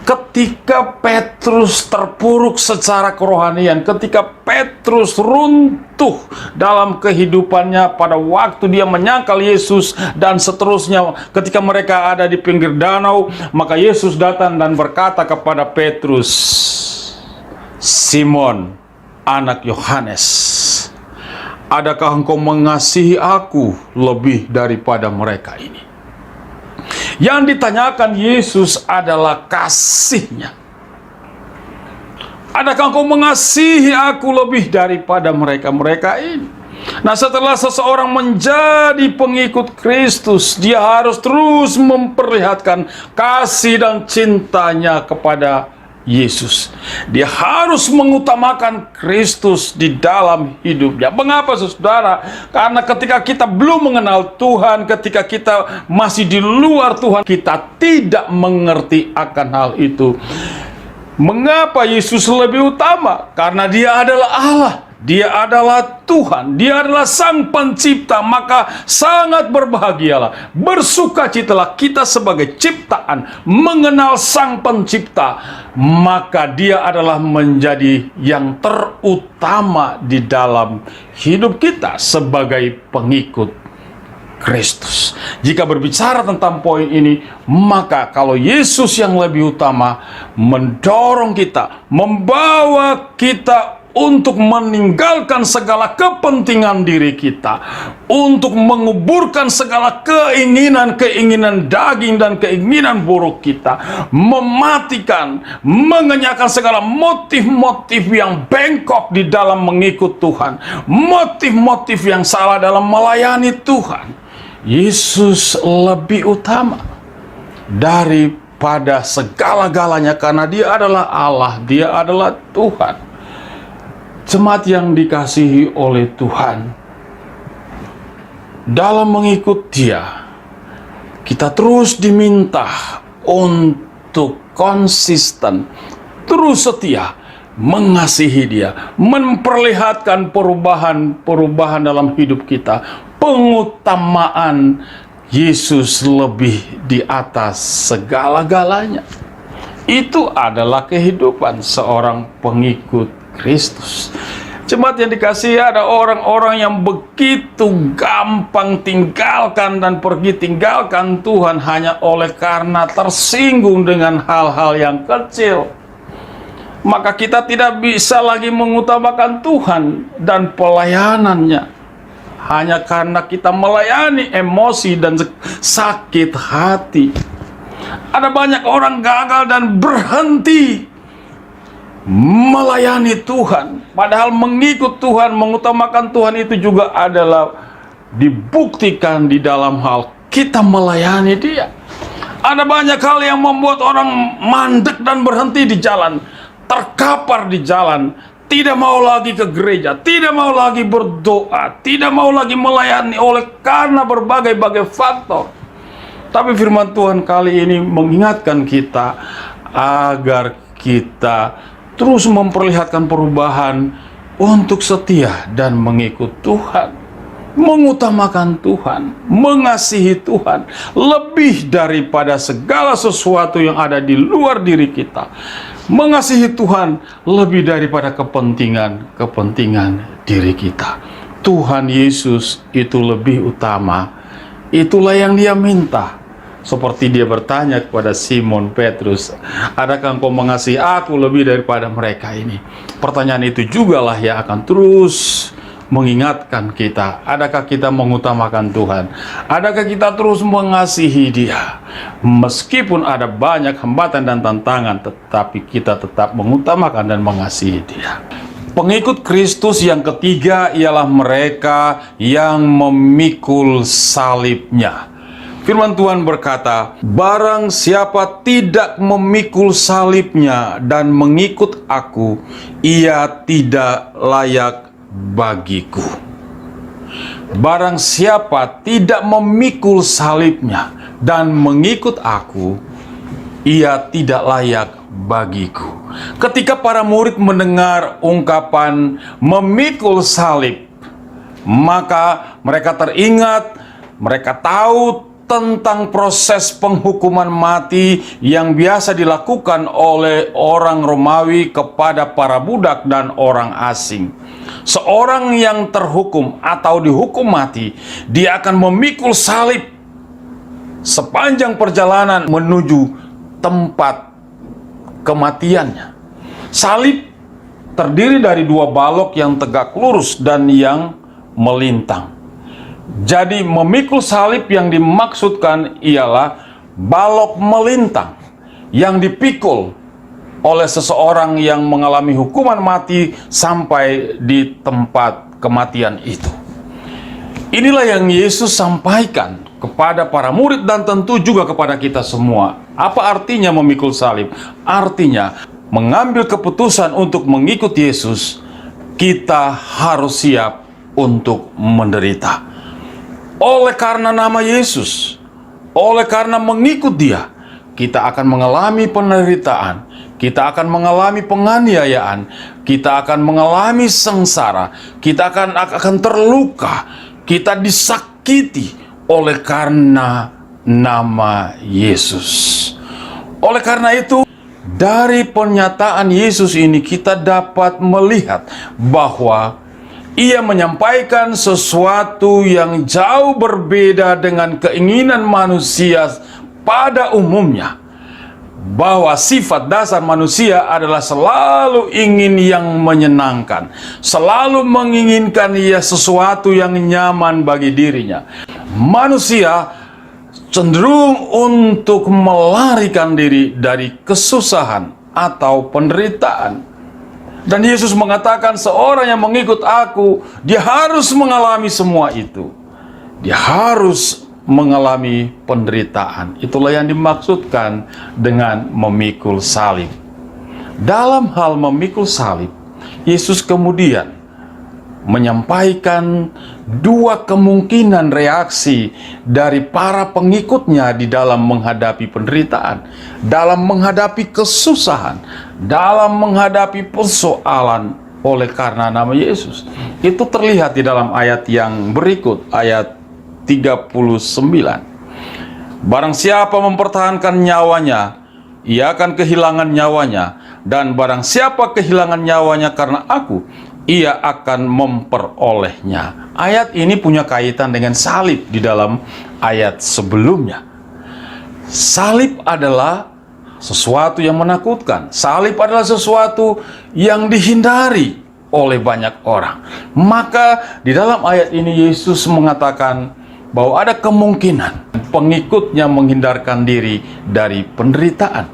[SPEAKER 3] Ketika Petrus terpuruk secara kerohanian, ketika Petrus runtuh dalam kehidupannya pada waktu dia menyangkal Yesus dan seterusnya, ketika mereka ada di pinggir danau, maka Yesus datang dan berkata kepada Petrus, Simon, anak Yohanes, adakah engkau mengasihi aku lebih daripada mereka ini? Yang ditanyakan Yesus adalah kasihnya. Adakah engkau mengasihi aku lebih daripada mereka-mereka ini? Nah, setelah seseorang menjadi pengikut Kristus, dia harus terus memperlihatkan kasih dan cintanya kepada Yesus. Dia harus mengutamakan Kristus di dalam hidupnya. Mengapa, saudara? Karena ketika kita belum mengenal Tuhan, ketika kita masih di luar Tuhan, kita tidak mengerti akan hal itu. Mengapa Yesus lebih utama? Karena Dia adalah Allah, Dia adalah Tuhan, Dia adalah Sang Pencipta. Maka sangat berbahagialah, bersukacitalah kita sebagai ciptaan mengenal Sang Pencipta. Maka Dia adalah menjadi yang terutama di dalam hidup kita sebagai pengikut Kristus. Jika berbicara tentang poin ini, maka kalau Yesus yang lebih utama mendorong kita, membawa kita untuk meninggalkan segala kepentingan diri kita, untuk menguburkan segala keinginan-keinginan daging dan keinginan buruk kita, mematikan, mengenyahkan segala motif-motif yang bengkok di dalam mengikut Tuhan, motif-motif yang salah dalam melayani Tuhan. Yesus lebih utama daripada segala-galanya karena Dia adalah Allah, Dia adalah Tuhan. Jemaat yang dikasihi oleh Tuhan, dalam mengikut Dia, kita terus diminta untuk konsisten, terus setia mengasihi Dia, memperlihatkan perubahan dalam hidup kita, pengutamaan Yesus lebih di atas segala-galanya. Itu adalah kehidupan seorang pengikut Kristus. Jemaat yang dikasihi, ada orang-orang yang begitu gampang tinggalkan dan pergi tinggalkan Tuhan hanya oleh karena tersinggung dengan hal-hal yang kecil. Maka kita tidak bisa lagi mengutamakan Tuhan dan pelayanannya hanya karena kita melayani emosi dan sakit hati. Ada banyak orang gagal dan berhenti melayani Tuhan, padahal mengikut Tuhan, mengutamakan Tuhan itu juga adalah dibuktikan di dalam hal kita melayani Dia. Ada banyak hal yang membuat orang mandek dan berhenti di jalan, terkapar di jalan, tidak mau lagi ke gereja, tidak mau lagi berdoa, tidak mau lagi melayani oleh karena berbagai-bagai faktor. Tapi firman Tuhan kali ini mengingatkan kita agar kita terus memperlihatkan perubahan untuk setia dan mengikut Tuhan, mengutamakan Tuhan, mengasihi Tuhan lebih daripada segala sesuatu yang ada di luar diri kita, mengasihi Tuhan lebih daripada kepentingan diri kita. Tuhan Yesus itu lebih utama. Itulah yang Dia minta. Seperti dia bertanya kepada Simon Petrus, adakah engkau mengasihi aku lebih daripada mereka ini? Pertanyaan itu jugalah yang akan terus mengingatkan kita, adakah kita mengutamakan Tuhan? Adakah kita terus mengasihi Dia? Meskipun ada banyak hambatan dan tantangan, tetapi kita tetap mengutamakan dan mengasihi Dia. Pengikut Kristus yang ketiga ialah mereka yang memikul salibnya. Firman Tuhan berkata, barang siapa tidak memikul salibnya dan mengikut aku, ia tidak layak bagiku. Barang siapa tidak memikul salibnya dan mengikut aku, ia tidak layak bagiku. Ketika para murid mendengar ungkapan memikul salib, maka mereka teringat, mereka tahu tentang proses penghukuman mati yang biasa dilakukan oleh orang Romawi kepada para budak dan orang asing. Seorang yang terhukum atau dihukum mati, dia akan memikul salib sepanjang perjalanan menuju tempat kematiannya. Salib terdiri dari dua balok yang tegak lurus dan yang melintang. Jadi memikul salib yang dimaksudkan ialah balok melintang yang dipikul oleh seseorang yang mengalami hukuman mati sampai di tempat kematian itu. Inilah yang Yesus sampaikan kepada para murid dan tentu juga kepada kita semua. Apa artinya memikul salib? Artinya mengambil keputusan untuk mengikut Yesus, kita harus siap untuk menderita. Oleh karena nama Yesus, oleh karena mengikut Dia, kita akan mengalami penderitaan, kita akan mengalami penganiayaan, kita akan mengalami sengsara, kita akan terluka, kita disakiti oleh karena nama Yesus. Oleh karena itu, dari pernyataan Yesus ini kita dapat melihat bahwa Ia menyampaikan sesuatu yang jauh berbeda dengan keinginan manusia pada umumnya. Bahwa sifat dasar manusia adalah selalu ingin yang menyenangkan, selalu menginginkan sesuatu yang nyaman bagi dirinya. Manusia cenderung untuk melarikan diri dari kesusahan atau penderitaan. Dan Yesus mengatakan seorang yang mengikut aku, dia harus mengalami semua itu. Dia harus mengalami penderitaan. Itulah yang dimaksudkan dengan memikul salib. Dalam hal memikul salib, Yesus kemudian menyampaikan dua kemungkinan reaksi dari para pengikutnya di dalam menghadapi penderitaan, dalam menghadapi kesusahan, dalam menghadapi persoalan oleh karena nama Yesus. Itu terlihat di dalam ayat yang berikut, ayat 39. Barang siapa mempertahankan nyawanya, ia akan kehilangan nyawanya, dan barang siapa kehilangan nyawanya karena aku, ia akan memperolehnya. Ayat ini punya kaitan dengan salib di dalam ayat sebelumnya. Salib adalah sesuatu yang menakutkan. Salib adalah sesuatu yang dihindari oleh banyak orang. Maka di dalam ayat ini Yesus mengatakan bahwa ada kemungkinan pengikutnya menghindarkan diri dari penderitaan.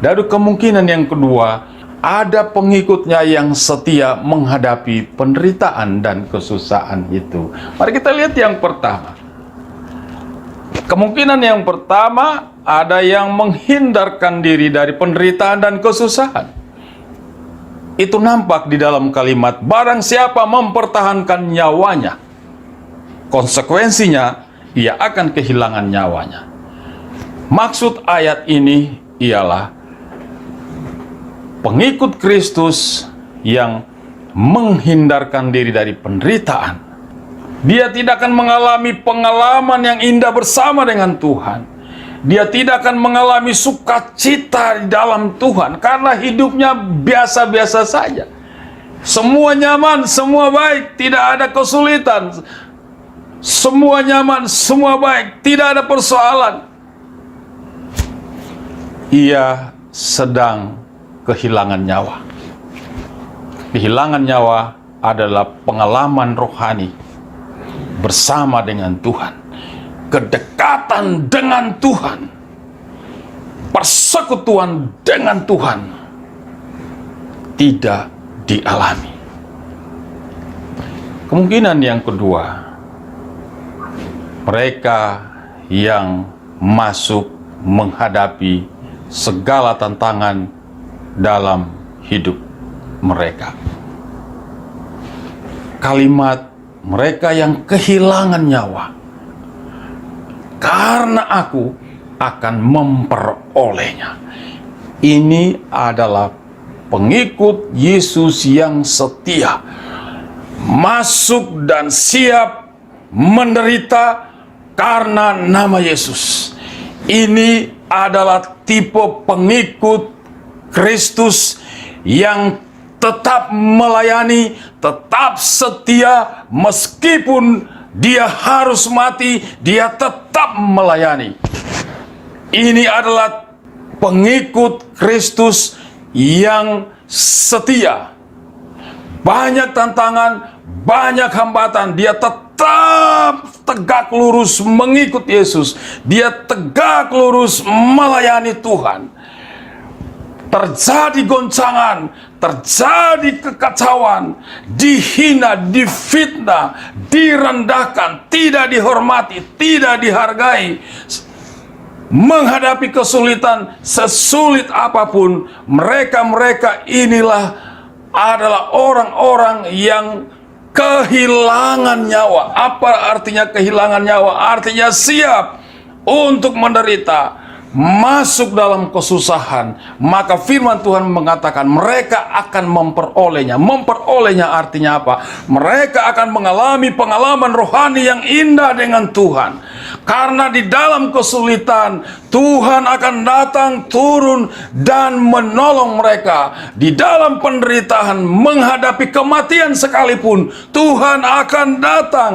[SPEAKER 3] Dan kemungkinan yang kedua, ada pengikutnya yang setia menghadapi penderitaan dan kesusahan itu. Mari kita lihat yang pertama. Kemungkinan yang pertama, ada yang menghindarkan diri dari penderitaan dan kesusahan. Itu nampak di dalam kalimat, barang siapa mempertahankan nyawanya, konsekuensinya ia akan kehilangan nyawanya. Maksud ayat ini ialah pengikut Kristus yang menghindarkan diri dari penderitaan. Dia tidak akan mengalami pengalaman yang indah bersama dengan Tuhan. Dia tidak akan mengalami sukacita di dalam Tuhan karena hidupnya biasa-biasa saja. Semua nyaman, semua baik, tidak ada kesulitan. Semua nyaman, semua baik, tidak ada persoalan. ia sedang kehilangan nyawa. Kehilangan nyawa adalah pengalaman rohani bersama dengan Tuhan, kedekatan dengan Tuhan, persekutuan dengan Tuhan tidak dialami. Kemungkinan yang kedua, mereka yang masuk menghadapi segala tantangan dalam hidup mereka. Kalimat mereka yang kehilangan nyawa, karena aku akan memperolehnya. Ini adalah pengikut Yesus yang setia, masuk dan siap menderita karena nama Yesus. Ini adalah tipe pengikut Kristus yang tetap melayani, tetap setia, meskipun dia harus mati, dia tetap melayani. Ini adalah pengikut Kristus yang setia. Banyak tantangan, banyak hambatan, dia tetap tegak lurus mengikut Yesus. Dia tegak lurus melayani Tuhan. Terjadi goncangan, terjadi kekacauan, dihina, difitnah, direndahkan, tidak dihormati, tidak dihargai, menghadapi kesulitan sesulit apapun, mereka inilah adalah orang-orang yang kehilangan nyawa. Apa artinya kehilangan nyawa? Artinya siap untuk menderita, masuk dalam kesusahan. Maka firman Tuhan mengatakan mereka akan memperolehnya. Memperolehnya artinya apa? Mereka akan mengalami pengalaman rohani yang indah dengan Tuhan. Karena di dalam kesulitan, Tuhan akan datang, turun, dan menolong mereka. Di dalam penderitaan, menghadapi kematian sekalipun, Tuhan akan datang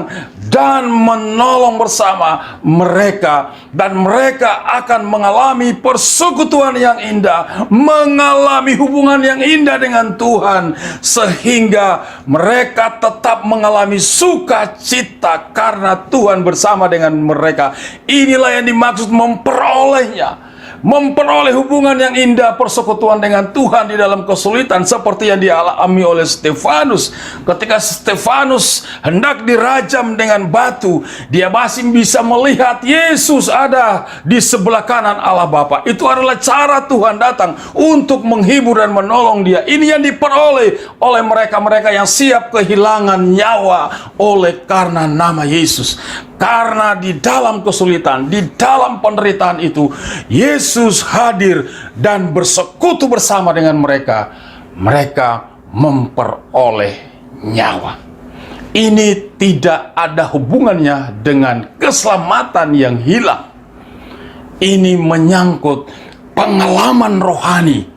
[SPEAKER 3] dan menolong bersama mereka. Dan mereka akan mengalami persekutuan yang indah, mengalami hubungan yang indah dengan Tuhan, sehingga mereka tetap mengalami sukacita karena Tuhan bersama dengan mereka. Inilah yang dimaksud memperolehnya. Memperoleh hubungan yang indah, persekutuan dengan Tuhan di dalam kesulitan, seperti yang dialami oleh Stefanus. Ketika Stefanus hendak dirajam dengan batu, dia masih bisa melihat Yesus ada di sebelah kanan Allah Bapa. Itu adalah cara Tuhan datang untuk menghibur dan menolong dia. Ini yang diperoleh oleh mereka-mereka yang siap kehilangan nyawa oleh karena nama Yesus. Karena di dalam kesulitan, di dalam penderitaan itu, Yesus hadir dan bersekutu bersama dengan mereka. Mereka memperoleh nyawa. Ini tidak ada hubungannya dengan keselamatan yang hilang. Ini menyangkut pengalaman rohani,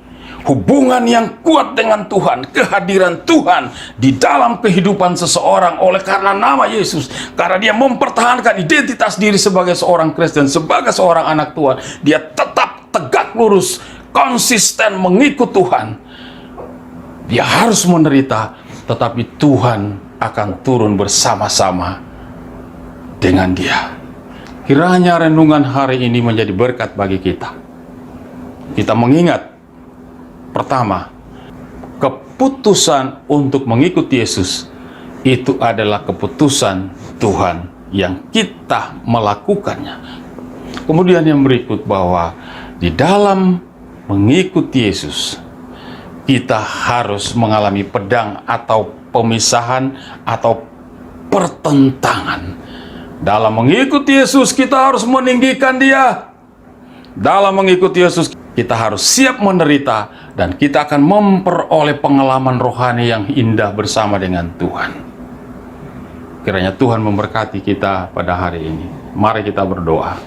[SPEAKER 3] hubungan yang kuat dengan Tuhan, kehadiran Tuhan di dalam kehidupan seseorang oleh karena nama Yesus. Karena dia mempertahankan identitas diri sebagai seorang Kristen, sebagai seorang anak Tuhan. Dia tetap tegak lurus, konsisten mengikut Tuhan. Dia harus menderita, tetapi Tuhan akan turun bersama-sama dengan dia. Kiranya renungan hari ini menjadi berkat bagi kita. Kita mengingat, pertama, keputusan untuk mengikuti Yesus itu adalah keputusan Tuhan yang kita melakukannya. Kemudian yang berikut, bahwa di dalam mengikuti Yesus kita harus mengalami pedang atau pemisahan atau pertentangan. Dalam mengikuti Yesus kita harus meninggikan dia. Dalam mengikuti Yesus kita harus siap menderita, dan kita akan memperoleh pengalaman rohani yang indah bersama dengan Tuhan. Kiranya Tuhan memberkati kita pada hari ini. Mari kita berdoa.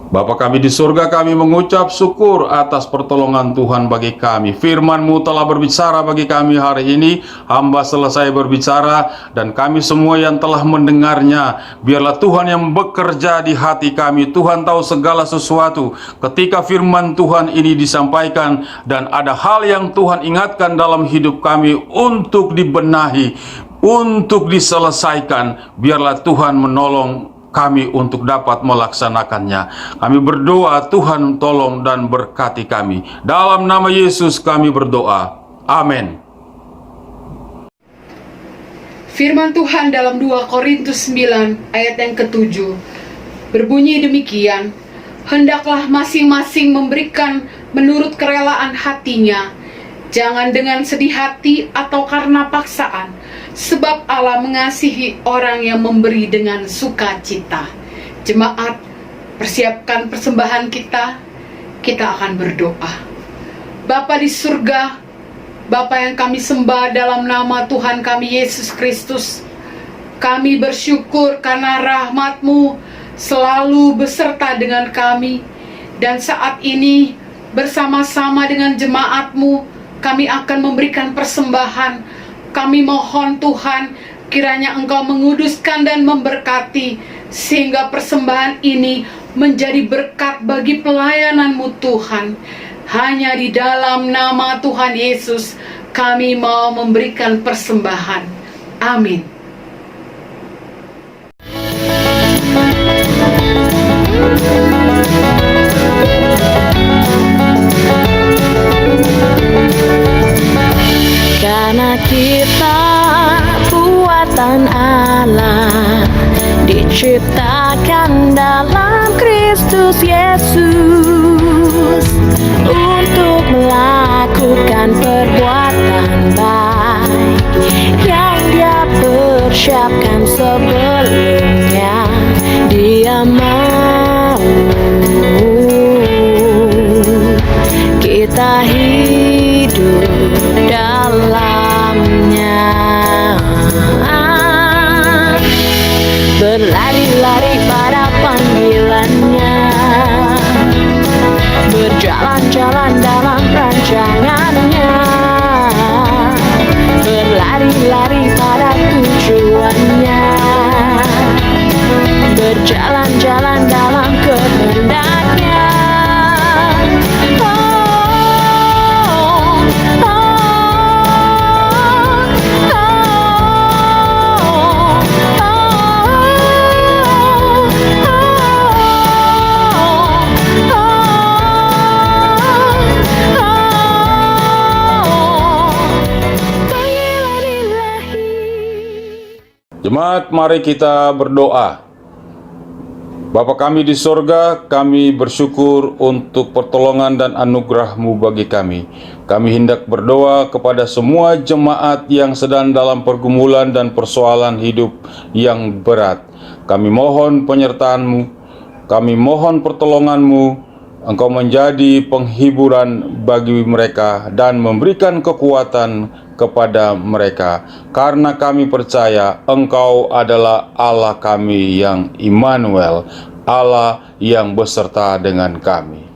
[SPEAKER 3] Bapa kami di surga, kami mengucap syukur atas pertolongan Tuhan bagi kami. Firman-Mu telah berbicara bagi kami hari ini. Hamba selesai berbicara dan kami semua yang telah mendengarnya. Biarlah Tuhan yang bekerja di hati kami. Tuhan tahu segala sesuatu. Ketika firman Tuhan ini disampaikan dan ada hal yang Tuhan ingatkan dalam hidup kami untuk dibenahi, untuk diselesaikan, biarlah Tuhan menolong kami untuk dapat melaksanakannya. Kami berdoa, Tuhan tolong dan berkati kami. Dalam nama Yesus kami berdoa. Amin.
[SPEAKER 2] Firman Tuhan dalam 2 Korintus 9 ayat yang ke-7 berbunyi demikian, hendaklah masing-masing memberikan menurut kerelaan hatinya, jangan dengan sedih hati atau karena paksaan, sebab Allah mengasihi orang yang memberi dengan sukacita. Jemaat, persiapkan persembahan kita akan berdoa. Bapa di surga, Bapa yang kami sembah dalam nama Tuhan kami Yesus Kristus, kami bersyukur karena rahmat-Mu selalu beserta dengan kami. Dan saat ini bersama-sama dengan jemaat-Mu, kami akan memberikan persembahan. Kami mohon Tuhan, kiranya Engkau menguduskan dan memberkati, sehingga persembahan ini menjadi berkat bagi pelayanan-Mu Tuhan. Hanya di dalam nama Tuhan Yesus, kami mau memberikan persembahan. Amin.
[SPEAKER 1] Karena kita buatan Allah, diciptakan dalam Kristus Yesus untuk melakukan perbuatan baik yang Dia persiapkan sebelumnya. Dia mau kita hidup dalamnya, berlari-lari pada panggilannya, berjalan-jalan dalam rancangannya, berlari-lari pada tujuannya, berjalan-jalan dalam kehendaknya.
[SPEAKER 3] Jemaat, mari kita berdoa. Bapa kami di sorga, kami bersyukur untuk pertolongan dan anugerah-Mu bagi kami. Kami hendak berdoa kepada semua jemaat yang sedang dalam pergumulan dan persoalan hidup yang berat. Kami mohon penyertaan-Mu, kami mohon pertolongan-Mu. Engkau menjadi penghiburan bagi mereka dan memberikan kekuatan kepada mereka, karena kami percaya Engkau adalah Allah kami yang Immanuel, Allah yang beserta dengan kami.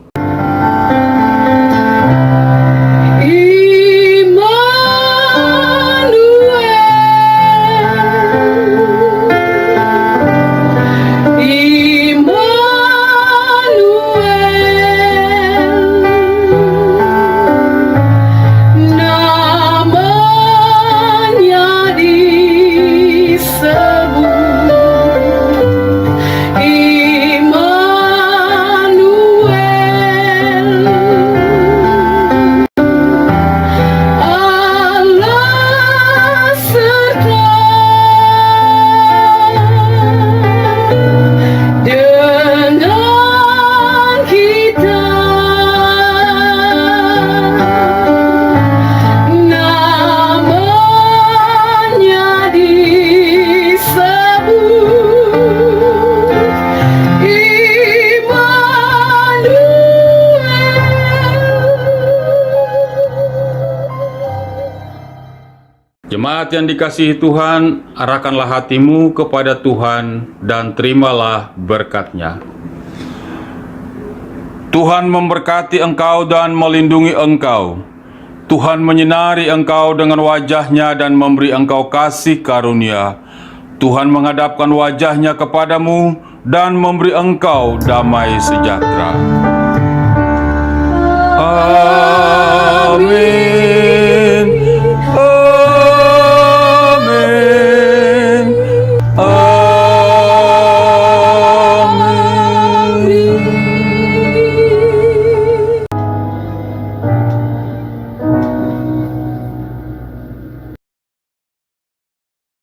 [SPEAKER 3] Jemaat yang dikasihi Tuhan, arahkanlah hatimu kepada Tuhan dan terimalah berkat-Nya. Tuhan memberkati engkau dan melindungi engkau. Tuhan menyinari engkau dengan wajah-Nya dan memberi engkau kasih karunia. Tuhan menghadapkan wajah-Nya kepadamu dan memberi engkau damai sejahtera. Amin.